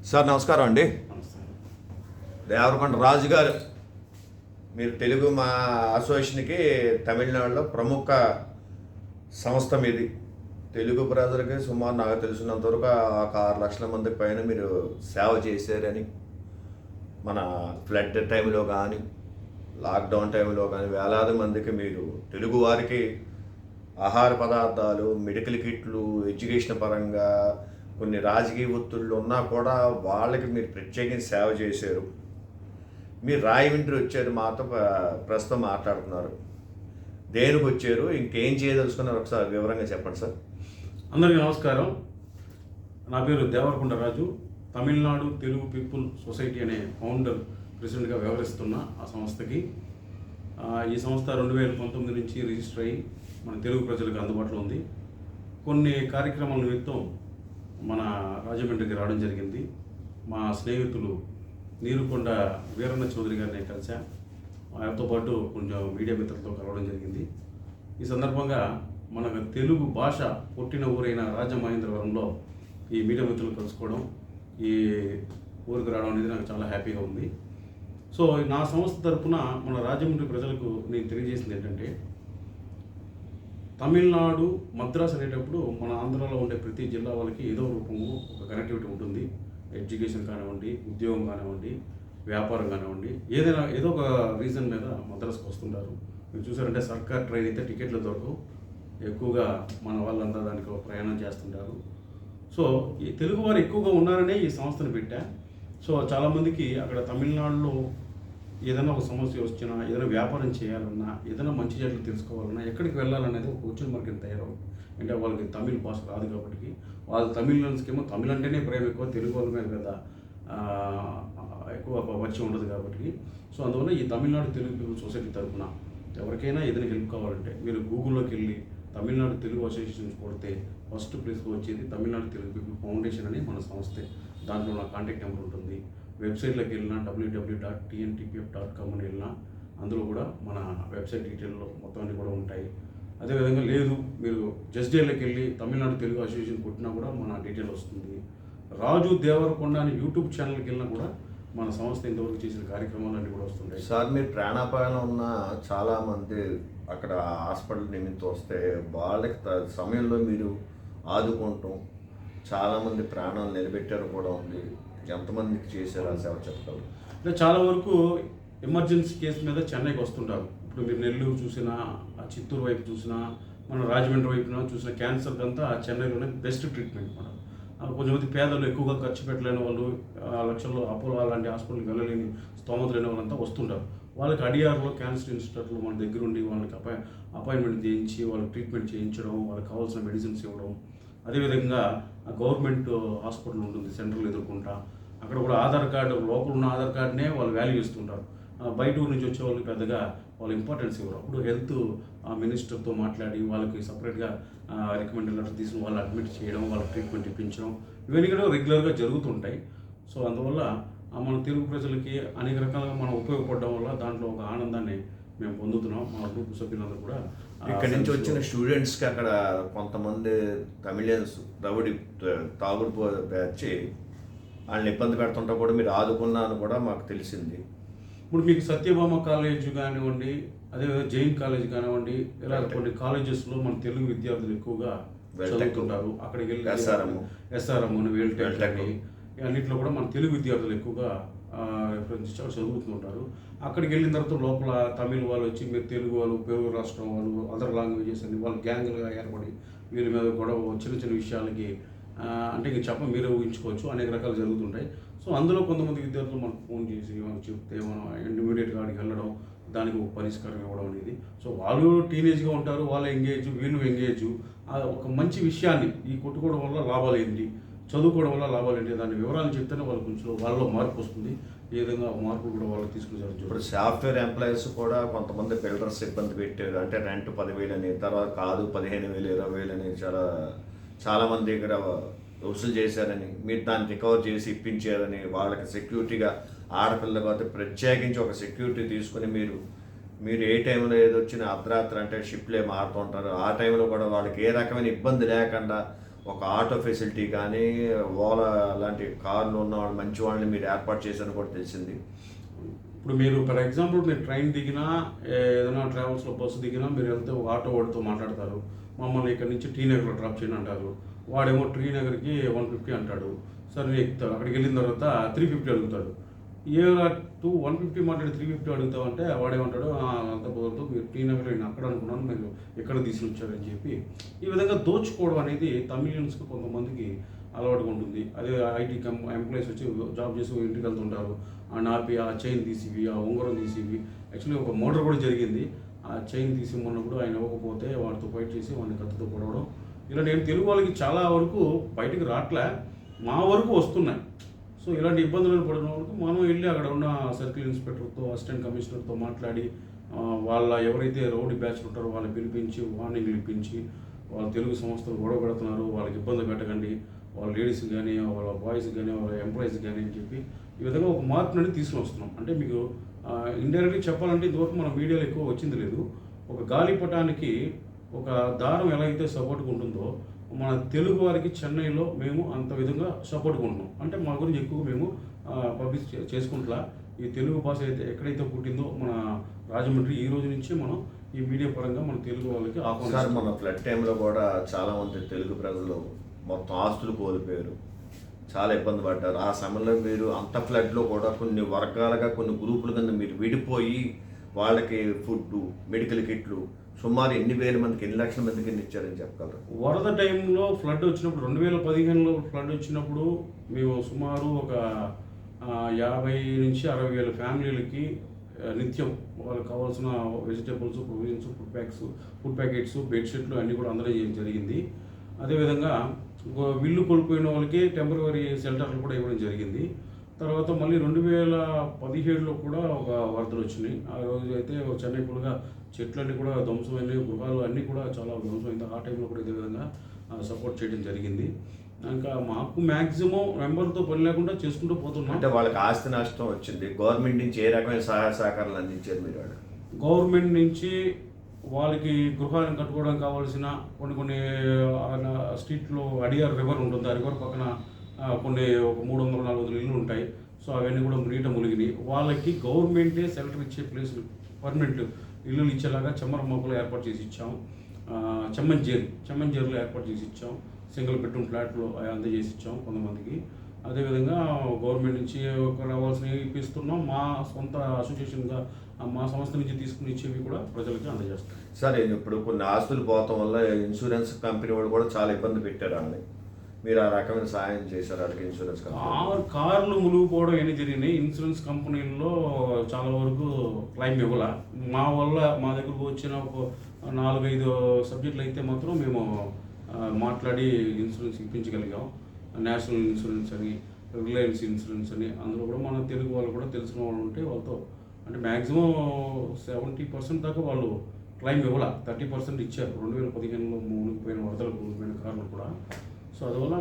Sir నమస్కారం అండి. దేవరకొండ రాజు గారు, మీరు తెలుగు మా అసోసియేషన్కి తమిళనాడులో ప్రముఖ సంస్థ మీది. తెలుగు ప్రజలకి సుమారు నాకు తెలిసినంతవరకు ఒక 6 లక్షల మందికి పైన మీరు సేవ చేశారని, మన ఫ్లడ్ టైంలో కానీ లాక్డౌన్ టైంలో కానీ వేలాది మందికి మీరు తెలుగు వారికి ఆహార పదార్థాలు, మెడికల్ కిట్లు, ఎడ్యుకేషన్ పరంగా కొన్ని రాజకీయ ఒత్తిళ్ళు ఉన్నా కూడా వాళ్ళకి మీరు ప్రత్యేకించి సేవ చేశారు. మీరు రాయమండ్రి వచ్చారు, మాతో ప్రస్తుతం మాట్లాడుతున్నారు. దేనికి వచ్చారు, ఇంకేం చేయదలుచుకున్నారు ఒకసారి వివరంగా చెప్పండి సార్. అందరికీ నమస్కారం. నా పేరు దేవరకొండ రాజు. తమిళనాడు తెలుగు పీపుల్ సొసైటీ అనే ఫౌండర్ ప్రెసిడెంట్గా వ్యవహరిస్తున్న ఆ సంస్థకి ఈ సంస్థ 2019 నుంచి రిజిస్టర్ అయ్యి మన తెలుగు ప్రజలకు అందుబాటులో ఉంది. కొన్ని కార్యక్రమాల నిమిత్తం మన రాజమండ్రికి రావడం జరిగింది. మా స్నేహితులు నీరుకొండ వీరన్న చౌదరి గారిని కలిసా. ఆయనతో పాటు కొంచెం మీడియా మిత్రులతో కలవడం జరిగింది. ఈ సందర్భంగా మన తెలుగు భాష పుట్టిన ఊరైన రాజమహేంద్రవరంలో ఈ మీడియా మిత్రులు కలుసుకోవడం, ఈ ఊరికి రావడం అనేది నాకు చాలా హ్యాపీగా ఉంది. సో నా సంస్థ తరఫున మన రాజమండ్రి ప్రజలకు నేను తెలియజేసింది ఏంటంటే, తమిళనాడు మద్రాస్ అనేటప్పుడు మన ఆంధ్రాలో ఉండే ప్రతి జిల్లా వాళ్ళకి ఏదో రూపము ఒక కనెక్టివిటీ ఉంటుంది. ఎడ్యుకేషన్ కానివ్వండి, ఉద్యోగం కానివ్వండి, వ్యాపారం కానివ్వండి, ఏదో ఒక రీజన్ మీద మద్రాస్కి వస్తుంటారు. మీరు చూసారంటే సర్కార్ ట్రైన్ అయితే టికెట్లు దొరకవు, ఎక్కువగా మన వాళ్ళంతా దానికి ప్రయాణం చేస్తుంటారు. సో ఈ తెలుగు వారు ఎక్కువగా ఉన్నారనే ఈ సంస్థను పెట్టా. సో చాలామందికి అక్కడ తమిళనాడులో ఏదైనా ఒక సమస్య వచ్చినా, ఏదైనా వ్యాపారం చేయాలన్నా, ఏదైనా మంచి చెట్లు తెలుసుకోవాలన్నా, ఎక్కడికి వెళ్ళాలనేది ఒక క్వశ్చన్ మార్క్ తయారవుతుంది. అంటే వాళ్ళకి తమిళ భాష రాదు కాబట్టి, వాళ్ళు తమిళన్స్కి ఏమో తమిళ అంటేనే ప్రేమ ఎక్కువ, తెలుగు వాళ్ళ మీద కదా ఎక్కువ పరిచయం ఉండదు కాబట్టి. సో అందువల్ల ఈ తమిళనాడు తెలుగు పీపుల్ సొసైటీ తరఫున ఎవరికైనా ఏదైనా హెల్ప్ కావాలంటే మీరు గూగుల్లోకి వెళ్ళి తమిళనాడు తెలుగు అసోసియేషన్ కొడితే ఫస్ట్ ప్లేస్లో వచ్చేది తమిళనాడు తెలుగు పీపుల్ ఫౌండేషన్ అని మన సంస్థే. దాంట్లో నా కాంటాక్ట్ నెంబర్ ఉంటుంది. వెబ్సైట్లోకి వెళ్ళినా www.tntpf.com అని వెళ్ళినా అందులో కూడా మన వెబ్సైట్ డీటెయిల్లో మొత్తం అన్నీ కూడా ఉంటాయి. అదేవిధంగా లేదు మీరు జస్ట్ డేలోకి వెళ్ళి తమిళనాడు తెలుగు అసోసియేషన్ కొట్టినా కూడా మన డీటెయిల్ వస్తుంది. రాజు దేవరకొండ అని యూట్యూబ్ ఛానల్కి వెళ్ళినా కూడా మన సంస్థ ఇంతవరకు చేసిన కార్యక్రమాలు అన్నీ కూడా వస్తుంటాయి. సార్, మీరు ప్రాణాపాయంలో ఉన్న చాలామంది అక్కడ హాస్పిటల్ నిమిత్తం వస్తే వాళ్ళకి సమయంలో మీరు ఆదుకుంటాం, చాలామంది ప్రాణాలు నిలబెట్టారు కూడా ఉంది. ఎంతమందికి చేశారు ఆ సేవ చెప్పగలరు? అంటే చాలా వరకు ఎమర్జెన్సీ కేసు మీద చెన్నైకి వస్తుంటారు. ఇప్పుడు మీరు నెల్లూరు చూసినా, చిత్తూరు వైపు చూసినా, మన రాజమండ్రి వైపున చూసిన క్యాన్సర్కి అంతా చెన్నైలోనే బెస్ట్ ట్రీట్మెంట్. మనం కొంతమంది పేదలు ఎక్కువగా ఖర్చు పెట్టలేని వాళ్ళు, లక్షల్లో అపోలో అలాంటి హాస్పిటల్కి వెళ్ళలేని స్తోమత లేని వాళ్ళంతా వస్తుంటారు. వాళ్ళకి అడియార్లో క్యాన్సర్ ఇన్స్టిట్యూట్లో మన దగ్గర ఉండి వాళ్ళకి అపాయింట్మెంట్ చేయించి వాళ్ళకి ట్రీట్మెంట్ చేయించడం, వాళ్ళకి కావాల్సిన మెడిసిన్స్ ఇవ్వడం. అదేవిధంగా గవర్నమెంట్ హాస్పిటల్ ఉంటుంది సెంట్రల్ ఎదుర్కొంటా, అక్కడ కూడా ఆధార్ కార్డు, లోపల ఉన్న ఆధార్ కార్డునే వాళ్ళు వాల్యూ ఇస్తుంటారు. బయట ఊరి నుంచి వచ్చే వాళ్ళకి పెద్దగా వాళ్ళు ఇంపార్టెన్స్ ఇవ్వరు. అప్పుడు హెల్త్ మినిస్టర్తో మాట్లాడి వాళ్ళకి సపరేట్గా రికమెండెడ్ లెటర్ తీసుకుని వాళ్ళు అడ్మిట్ చేయడం, వాళ్ళకి ట్రీట్మెంట్ ఇప్పించడం, ఇవన్నీ కూడా రెగ్యులర్గా జరుగుతుంటాయి. సో అందువల్ల మన తెలుగు ప్రజలకి అనేక రకాలుగా మనం ఉపయోగపడడం వల్ల దాంట్లో ఒక ఆనందాన్ని మేము పొందుతున్నాం. మా గ్రూప్ సభ్యులందరూ కూడా ఇక్కడి నుంచి వచ్చిన స్టూడెంట్స్కి అక్కడ కొంతమంది తమిళియన్స్ రౌడీ తాగుడు వచ్చి వాళ్ళని ఇబ్బంది పెడుతుంటా కూడా మీరు ఆదుకున్నాను కూడా మాకు తెలిసింది. ఇప్పుడు మీకు సత్యభామ కాలేజ్ కానివ్వండి, అదేవిధంగా జైన్ కాలేజ్ కానివ్వండి, ఇలా కొన్ని కాలేజెస్లో మన తెలుగు విద్యార్థులు ఎక్కువగా చదువుతుంటారు. అక్కడికి వెళ్ళి ఎస్ఆర్ఎం అని, వేల్టెక్ అని, అన్నింటిలో కూడా మన తెలుగు విద్యార్థులు ఎక్కువగా చదువుతుంటారు. అక్కడికి వెళ్ళిన తర్వాత లోపల తమిళ వాళ్ళు వచ్చి మీరు తెలుగు వాళ్ళు, తెలుగు రాష్ట్రం వాళ్ళు, అదర్ లాంగ్వేజెస్ అని వాళ్ళు గ్యాంగులుగా ఏర్పడి వీరి మీద గొడవ చిన్న చిన్న విషయాలకి అంటే ఇంక మీరే ఊహించుకోవచ్చు, అనేక రకాలు జరుగుతుంటాయి. సో అందులో కొంతమంది విద్యార్థులు మనకు ఫోన్ చేసి మనకు చెప్తే మనం ఇమీడియట్గా అక్కడికి వెళ్ళడం, దానికి ఒక పరిష్కారం ఇవ్వడం అనేది. సో వాళ్ళు టీనేజ్గా ఉంటారు, వాళ్ళు ఎంగేజ్, వీళ్ళు ఎంగేజ్. ఒక మంచి విషయాన్ని ఈ కొట్టుకోవడం వల్ల లాభాలు ఏంటి, చదువుకోవడం వల్ల లాభాలు ఏంటి, దాని వివరాలు చెప్తేనే వాళ్ళు కొంచెం వాళ్ళలో మార్పు వస్తుంది. ఏ విధంగా మార్పు కూడా వాళ్ళు తీసుకుని జరుగుతుంది. ఇప్పుడు సాఫ్ట్వేర్ ఎంప్లాయీస్ కూడా కొంతమంది బిల్డర్స్ ఇబ్బంది పెట్టారు. అంటే రెంట్ 10,000 అని, తర్వాత కాదు 15,000, 20,000 అని చాలామంది దగ్గర వసూలు చేశారని, మీరు దాన్ని రికవర్ చేసి ఇప్పించారని, వాళ్ళకి సెక్యూరిటీగా ఆడపిల్లలకు అయితే ప్రత్యేకించి ఒక సెక్యూరిటీ తీసుకుని మీరు ఏ టైంలో ఏదొచ్చినా అర్ధరాత్రి అంటే షిప్లే మారుతుంటారు, ఆ టైంలో కూడా వాళ్ళకి ఏ రకమైన ఇబ్బంది లేకుండా ఒక ఆటో ఫెసిలిటీ కానీ ఓలా లాంటి కార్లు ఉన్న వాళ్ళు మంచి వాళ్ళని మీరు ఏర్పాటు చేశారని కూడా తెలిసింది. ఇప్పుడు మీరు ఫర్ ఎగ్జాంపుల్ మీరు ట్రైన్ దిగినా ఏదైనా ట్రావెల్స్లో బస్సు దిగినా మీరు వెళ్తే ఒక ఆటో వాడితో మాట్లాడతారు, మమ్మల్ని ఇక్కడ నుంచి టీ నగర్లో డ్రాప్ చేయండి అంటారు. వాడేమో టీ నగర్కి 150 అంటాడు. సరే నేను ఎక్కుతాడు. అక్కడికి వెళ్ళిన తర్వాత 350 అడుగుతాడు. ఏ 150 మాట్లాడి 350 అడుగుతామంటే వాడేమంటాడు, అంత కుదరదు, మీరు టీ నగర్లో నేను అక్కడ అనుకున్నాను, మీరు ఎక్కడ తీసుకొచ్చారని చెప్పి ఈ విధంగా దోచుకోవడం అనేది తమిళియన్స్కి కొంతమందికి అలవాటుగా ఉంటుంది. అదే ఐటీ ఎంప్లాయీస్ వచ్చి జాబ్ చేసి ఇంటికి వెళ్తుంటారు, ఆ నాపి ఆ చైన్ తీసివి, ఆ ఉంగరం తీసివి. యాక్చువల్లీ ఒక మర్డర్ కూడా జరిగింది. ఆ చైన్ తీసి మొన్నప్పుడు ఆయన ఇవ్వకపోతే వాడితో ఫైట్ చేసి వాడిని కత్తితో పొడవడం. ఇలా నేను తెలుగు వాళ్ళకి చాలా వరకు బయటికి రావట్లే, మా వరకు వస్తున్నాయి. సో ఇలాంటి ఇబ్బందులను పడిన వరకు మనం వెళ్ళి అక్కడ ఉన్న సర్కిల్ ఇన్స్పెక్టర్తో అసిస్టెంట్ కమిషనర్తో మాట్లాడి వాళ్ళ ఎవరైతే రౌడీ బ్యాచ్ ఉంటారో వాళ్ళని పిలిపించి వార్నింగ్లు ఇప్పించి వాళ్ళ తెలుగు సంస్థలు గొడవ పెడుతున్నారు, వాళ్ళకి ఇబ్బంది పెట్టకండి, వాళ్ళ లేడీస్ కానీ వాళ్ళ బాయ్స్ కానీ వాళ్ళ ఎంప్లాయీస్ కానీ అని చెప్పి ఈ విధంగా ఒక మార్పు అనేది తీసుకుని వస్తున్నాం. అంటే మీకు ఇండైరెక్ట్గా చెప్పాలంటే ఇంతవరకు మన మీడియాలో ఎక్కువ వచ్చింది లేదు. ఒక గాలిపటానికి ఒక దారం ఎలా అయితే సపోర్ట్గా ఉంటుందో మన తెలుగు వారికి చెన్నైలో మేము అంత విధంగా సపోర్ట్గా ఉంటున్నాం. అంటే మా గురించి ఎక్కువ మేము పబ్లిష్ చేసుకుంటా. ఈ తెలుగు భాష అయితే ఎక్కడైతే పుట్టిందో మన రాజమండ్రి, ఈ రోజు నుంచి మనం ఈ మీడియా పరంగా మన తెలుగు వాళ్ళకి ఆహ్వానిస్తారు. మన ఫ్లడ్ టైంలో కూడా చాలామంది తెలుగు ప్రజలు మొత్తం ఆస్తులు కోల్పోయారు, చాలా ఇబ్బంది పడ్డారు. ఆ సమయంలో మీరు అంత ఫ్లడ్లో కూడా కొన్ని వర్గాలుగా కొన్ని గ్రూపుల కింద మీరు విడిపోయి వాళ్ళకి ఫుడ్, మెడికల్ కిట్లు సుమారు ఎన్ని వేల మందికి, ఎన్ని లక్షల మందికి ఇచ్చారని చెప్పగలరు? వరద టైంలో ఫ్లడ్ వచ్చినప్పుడు 2015లో ఫ్లడ్ వచ్చినప్పుడు మేము సుమారు ఒక 50 నుంచి 60 వేల ఫ్యామిలీలకి నిత్యం వాళ్ళకి కావాల్సిన వెజిటేబుల్స్, ప్రొవిజన్స్, ఫుడ్ ప్యాకెట్స్, బెడ్షీట్లు అన్నీ కూడా అందడం జరిగింది. అదేవిధంగా ఇల్లు కోల్పోయిన వాళ్ళకి టెంపరరీ షెల్టర్లు కూడా ఇవ్వడం జరిగింది. తర్వాత మళ్ళీ 2017లో కూడా ఒక వరదలు వచ్చినాయి. ఆ రోజు అయితే చెన్నై పులుగా చెట్లన్నీ కూడా ధ్వంసమైనవి, గృహాలు అన్నీ కూడా చాలా ధ్వంసమైంది. ఆ టైంలో కూడా ఇదే విధంగా సపోర్ట్ చేయడం జరిగింది. ఇంకా మాకు మ్యాక్సిమం మెంబర్తో పని లేకుండా చేసుకుంటూ పోతున్నాం. అంటే వాళ్ళకి ఆస్తి నష్టం వచ్చింది, గవర్నమెంట్ నుంచి ఏ రకమైన సహాయ సహకారాలు అందించారు మీరు? గవర్నమెంట్ నుంచి వాళ్ళకి గృహాలను కట్టుకోవడానికి కావాల్సిన కొన్ని స్ట్రీట్లో అడియార్ రివర్ ఉంటుంది, ఆ రివర్ పక్కన కొన్ని ఒక 300-400 ఇళ్ళు ఉంటాయి. సో అవన్నీ కూడా నీట మునిగినాయి. వాళ్ళకి గవర్నమెంటే షెల్టర్ ఇచ్చే ప్లేస్, పర్మనెంట్ ఇల్లు ఇచ్చేలాగా చెమ్మరమ్మకులు ఏర్పాటు చేసి ఇచ్చాం. చెమ్మన్ జైలు ఏర్పాటు చేసి ఇచ్చాం. సింగిల్ బెడ్రూమ్ ఫ్లాట్లు అందజేసి ఇచ్చాం కొంతమందికి. అదేవిధంగా గవర్నమెంట్ నుంచి రావాల్సినవి ఇప్పిస్తున్నాం. మా సొంత అసోసియేషన్గా మా సంస్థ నుంచి తీసుకుని ఇచ్చేవి కూడా ప్రజలకి అందజేస్తాం. సరే, ఇప్పుడు కొన్ని ఆస్తులు పోవటం వల్ల ఇన్సూరెన్స్ కంపెనీ వాళ్ళు కూడా చాలా ఇబ్బంది పెట్టారు వాళ్ళని, మీరు ఆ రకమైన సహాయం చేశారు వాళ్ళకి? ఇన్సూరెన్స్ కార్లు మునిగిపోవడం ఏమి జరిగినాయి, ఇన్సూరెన్స్ కంపెనీల్లో చాలా వరకు క్లైమ్ ఇవ్వాల. మా దగ్గరకు వచ్చిన ఒక 4-5 సబ్జెక్టులు అయితే మాత్రం మేము మాట్లాడి ఇన్సూరెన్స్ ఇప్పించగలిగాం. నేషనల్ ఇన్సూరెన్స్ అని, రిలయన్స్ ఇన్సూరెన్స్ అని, అందులో కూడా మన తెలుగు వాళ్ళు కూడా తెలిసిన వాళ్ళు ఉంటే వాళ్ళతో అంటే మ్యాక్సిమం 70% దాకా వాళ్ళు క్లైమ్ ఇవ్వాల. 30% ఇచ్చారు 2015లో మునిగిపోయిన వరదలు మునిగిపోయిన కార్లు కూడా. సో అందువల్ల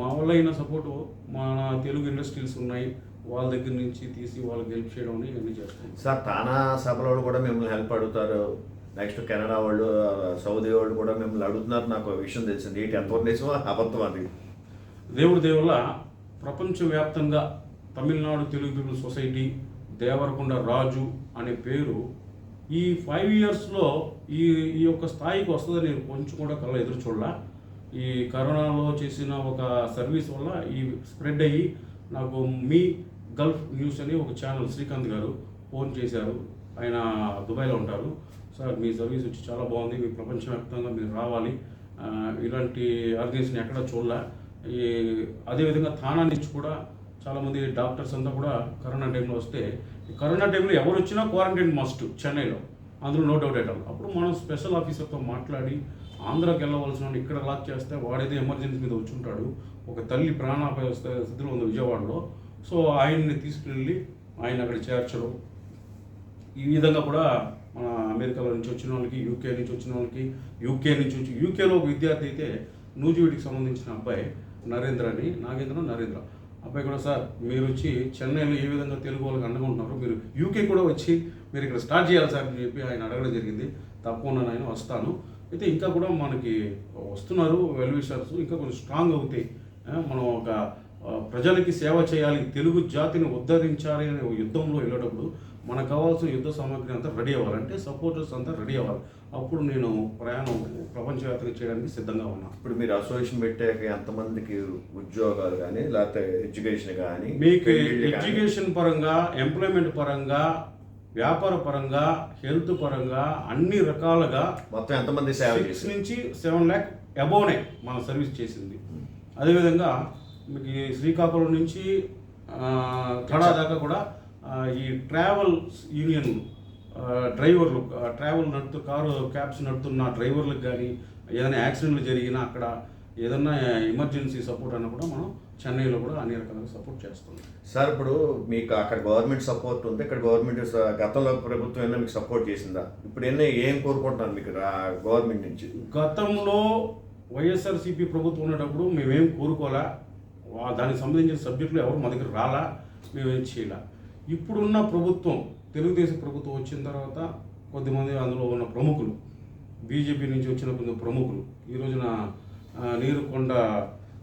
మా వల్ల అయిన సపోర్టు మన తెలుగు ఇండస్ట్రీస్ ఉన్నాయి, వాళ్ళ దగ్గర నుంచి తీసి వాళ్ళకి హెల్ప్ చేయడం అని ఇవన్నీ చేస్తాం. సార్, తానా సభల వాళ్ళు కూడా మిమ్మల్ని హెల్ప్ అడుగుతారు, నెక్స్ట్ కెనడా వాళ్ళు, సౌదీ వాళ్ళు కూడా మిమ్మల్ని అడుగుతున్నారు. నాకు విషయం తెలిసింది, ఏంటి ఎంతవరకు నిజమో అబద్ధం అది? దేవుడి దేవుళ్ళ ప్రపంచవ్యాప్తంగా తమిళనాడు తెలుగు పీపుల్ సొసైటీ దేవరకొండ రాజు అనే పేరు ఈ 5 ఇయర్స్లో ఈ యొక్క స్థాయికి వస్తుందని నేను కొంచెం కూడా కళ్ళ ఎదురు చూడలా. ఈ కరోనాలో చేసిన ఒక సర్వీస్ వల్ల ఈ స్ప్రెడ్ అయ్యి నాకు మీ గల్ఫ్ న్యూస్ అని ఒక ఛానల్ శ్రీకాంత్ గారు ఫోన్ చేశారు. ఆయన దుబాయ్లో ఉంటారు. సార్, మీ సర్వీస్ వచ్చి చాలా బాగుంది, మీ ప్రపంచవ్యాప్తంగా మీరు రావాలి, ఇలాంటి ఆర్గనైజేషన్ ఎక్కడ చూడలే. అదేవిధంగా థానా నుంచి కూడా చాలామంది డాక్టర్స్ అంతా కూడా కరోనా టైంలో వస్తే, కరోనా టైంలో ఎవరు వచ్చినా క్వారంటైన్ మస్ట్ చెన్నైలో, అందులో నో డౌట్ ఎట్ ఆల్. అప్పుడు మనం స్పెషల్ ఆఫీసర్తో మాట్లాడి ఆంధ్రాకి వెళ్ళవలసిన ఇక్కడ లాక్ చేస్తే వాడైతే ఎమర్జెన్సీ మీద వచ్చి ఉంటాడు, ఒక తల్లి ప్రాణాపాయ స్థితిలో ఉంది విజయవాడలో. సో ఆయన్ని తీసుకెళ్ళి ఆయన అక్కడ చేర్చడం. ఈ విధంగా కూడా మన అమెరికాలో నుంచి వచ్చిన వాళ్ళకి, యూకే నుంచి వచ్చిన వాళ్ళకి, యూకేలో ఒక విద్యార్థి అయితే నూజివీడికి సంబంధించిన అబ్బాయి నాగేంద్ర అబ్బాయి కూడా, సార్ మీరు వచ్చి చెన్నైలో ఏ విధంగా తెలుగు వాళ్ళకి అండగా ఉంటున్నారు, మీరు యూకే కూడా వచ్చి మీరు ఇక్కడ స్టార్ట్ చేయాలి సార్ అని చెప్పి ఆయన అడగడం జరిగింది. తప్పకుండా నేను వస్తాను. అయితే ఇంకా కూడా మనకి వస్తున్నారు వెల్ విషర్స్, ఇంకా కొంచెం స్ట్రాంగ్ అవుతాయి. మనం ఒక ప్రజలకి సేవ చేయాలి, తెలుగు జాతిని ఉద్ధరించాలి అనే యుద్ధంలో వెళ్ళేటప్పుడు మనకు కావాల్సిన యుద్ధ సామాగ్రి అంతా రెడీ అవ్వాలి, అంటే సపోర్టర్స్ అంతా రెడీ అవ్వాలి. అప్పుడు నేను ప్రయాణం ప్రపంచవ్యాప్తంగా చేయడానికి సిద్ధంగా ఉన్నాను. ఇప్పుడు మీరు అసోసియేషన్ పెట్టాక ఎంతమందికి ఉద్యోగాలు కానీ లేకపోతే ఎడ్యుకేషన్ కానీ మీకు ఎడ్యుకేషన్ పరంగా, ఎంప్లాయ్మెంట్ పరంగా, వ్యాపార పరంగా, హెల్త్ పరంగా అన్ని రకాలుగా మొత్తం ఎంతమంది సేవ 6 నుంచి 7 lakh అబోనే మనం సర్వీస్ చేసింది. అదేవిధంగా మీకు ఈ శ్రీకాకుళం నుంచి కడా దాకా కూడా ఈ ట్రావెల్ యూనియన్ డ్రైవర్లు, ట్రావెల్ నడుతూ కారు క్యాబ్స్ నడుతున్న డ్రైవర్లకు కానీ ఏదైనా యాక్సిడెంట్లు జరిగినా, అక్కడ ఏదైనా ఎమర్జెన్సీ సపోర్ట్ అన్న కూడా మనం చెన్నైలో కూడా అన్ని రకాలుగా సపోర్ట్ చేస్తున్నాం. సార్ ఇప్పుడు మీకు అక్కడ గవర్నమెంట్ సపోర్ట్ ఉంది, ఇక్కడ గవర్నమెంట్ గతంలో ప్రభుత్వం ఏమైనా మీకు సపోర్ట్ చేసిందా? ఇప్పుడు ఏం కోరుకుంటున్నారు మీకు గవర్నమెంట్ నుంచి? గతంలో వైఎస్ఆర్సీపీ ప్రభుత్వం ఉన్నప్పుడు మేమేం కోరుకోలే, దానికి సంబంధించిన సబ్జెక్టులు ఎవరు మా దగ్గర రాలా, మేమేం చేయలే. ఇప్పుడున్న ప్రభుత్వం, తెలుగుదేశం ప్రభుత్వం వచ్చిన తర్వాత కొద్దిమంది అందులో ఉన్న ప్రముఖులు, బీజేపీ నుంచి వచ్చిన కొంత ప్రముఖులు, ఈ రోజున నీరుకొండ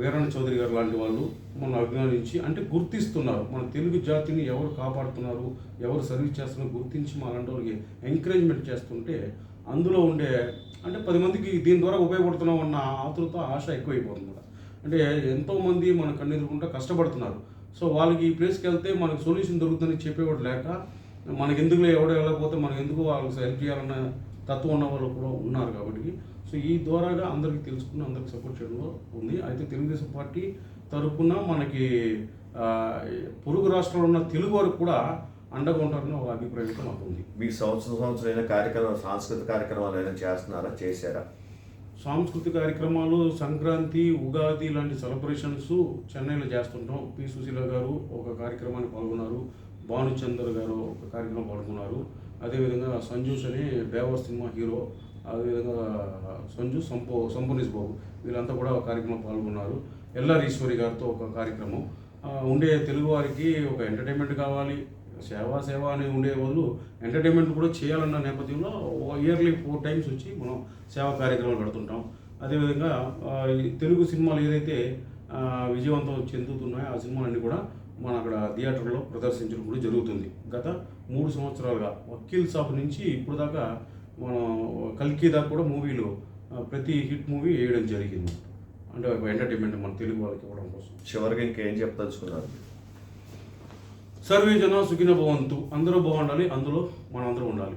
వీరన్న చౌదరి గారు లాంటి వాళ్ళు మన అభిమానించి, అంటే గుర్తిస్తున్నారు మన తెలుగు జాతిని ఎవరు కాపాడుతున్నారు, ఎవరు సర్వీస్ చేస్తున్నారో గుర్తించి మా అలాంటి వాళ్ళకి ఎంకరేజ్మెంట్ చేస్తుంటే, అందులో ఉండే అంటే 10 మందికి దీని ద్వారా ఉపయోగపడుతున్నాం అన్న ఆతృత, ఆశ ఎక్కువైపోతుంది కదా. అంటే ఎంతోమంది మన కన్నెదురుకుంటా కష్టపడుతున్నారు. సో వాళ్ళకి ఈ ప్లేస్కి వెళ్తే మనకు సొల్యూషన్ దొరుకుతుందని చెప్పేవాడు లేక, మనకి ఎందుకు ఎవడో వెళ్ళకపోతే మనకు ఎందుకు వాళ్ళకి హెల్ప్ చేయాలన్న తత్వం ఉన్న వాళ్ళు కూడా ఉన్నారు. కాబట్టి సో ఈ ద్వారాగా అందరికీ తెలుసుకుని అందరికి సపోర్ట్ చేయడంలో ఉంది. అయితే తెలుగుదేశం పార్టీ తరఫున మనకి పొరుగు రాష్ట్రంలో ఉన్న తెలుగు వారికి కూడా అండగా ఉంటారని ఒక అభిప్రాయం మాకు ఉంది. మీ సంవత్సరం అయిన కార్యక్రమాలు, సాంస్కృతిక కార్యక్రమాలు ఏమైనా చేస్తున్నారా, చేశారా? సాంస్కృతిక కార్యక్రమాలు సంక్రాంతి, ఉగాది లాంటి సెలబ్రేషన్స్ చెన్నైలో చేస్తుంటాం. పి సుశీల గారు ఒక కార్యక్రమాన్ని పాల్గొన్నారు, భానుచందర్ గారు ఒక కార్యక్రమం పాల్గొన్నారు. అదేవిధంగా సంజూస్ అని బేవర్ సినిమా హీరో, అదేవిధంగా సంజు సంపూర్ణేష్ బాబు, వీళ్ళంతా కూడా ఒక కార్యక్రమం పాల్గొన్నారు. ఎల్ఆర్ ఈశ్వరి గారితో ఒక కార్యక్రమం. ఉండే తెలుగు వారికి ఒక ఎంటర్టైన్మెంట్ కావాలి, సేవ అని ఉండే వాళ్ళు ఎంటర్టైన్మెంట్ కూడా చేయాలన్న నేపథ్యంలో ఇయర్లీ 4 times వచ్చి మనం సేవా కార్యక్రమాలు పెడుతుంటాం. అదేవిధంగా ఈ తెలుగు సినిమాలు ఏదైతే విజయవంతం చెందుతున్నాయో ఆ సినిమాలన్నీ కూడా మన అక్కడ థియేటర్లో ప్రదర్శించడం కూడా జరుగుతుంది. గత 3 సంవత్సరాలుగా వకీల్ సాబ్ నుంచి ఇప్పుడు దాకా మనం కల్కి దాకా కూడా మూవీలు ప్రతి హిట్ మూవీ వేయడం జరిగింది. అంటే ఒక ఎంటర్టైన్మెంట్ మన తెలుగు వాళ్ళకి ఇవ్వడం కోసం. చివరికి ఇంకేం చెప్పదలుచుకున్నారు? సర్వే జన సుఖిన భవంతు, అందరూ బాగుండాలి, అందులో మనం అందరూ ఉండాలి.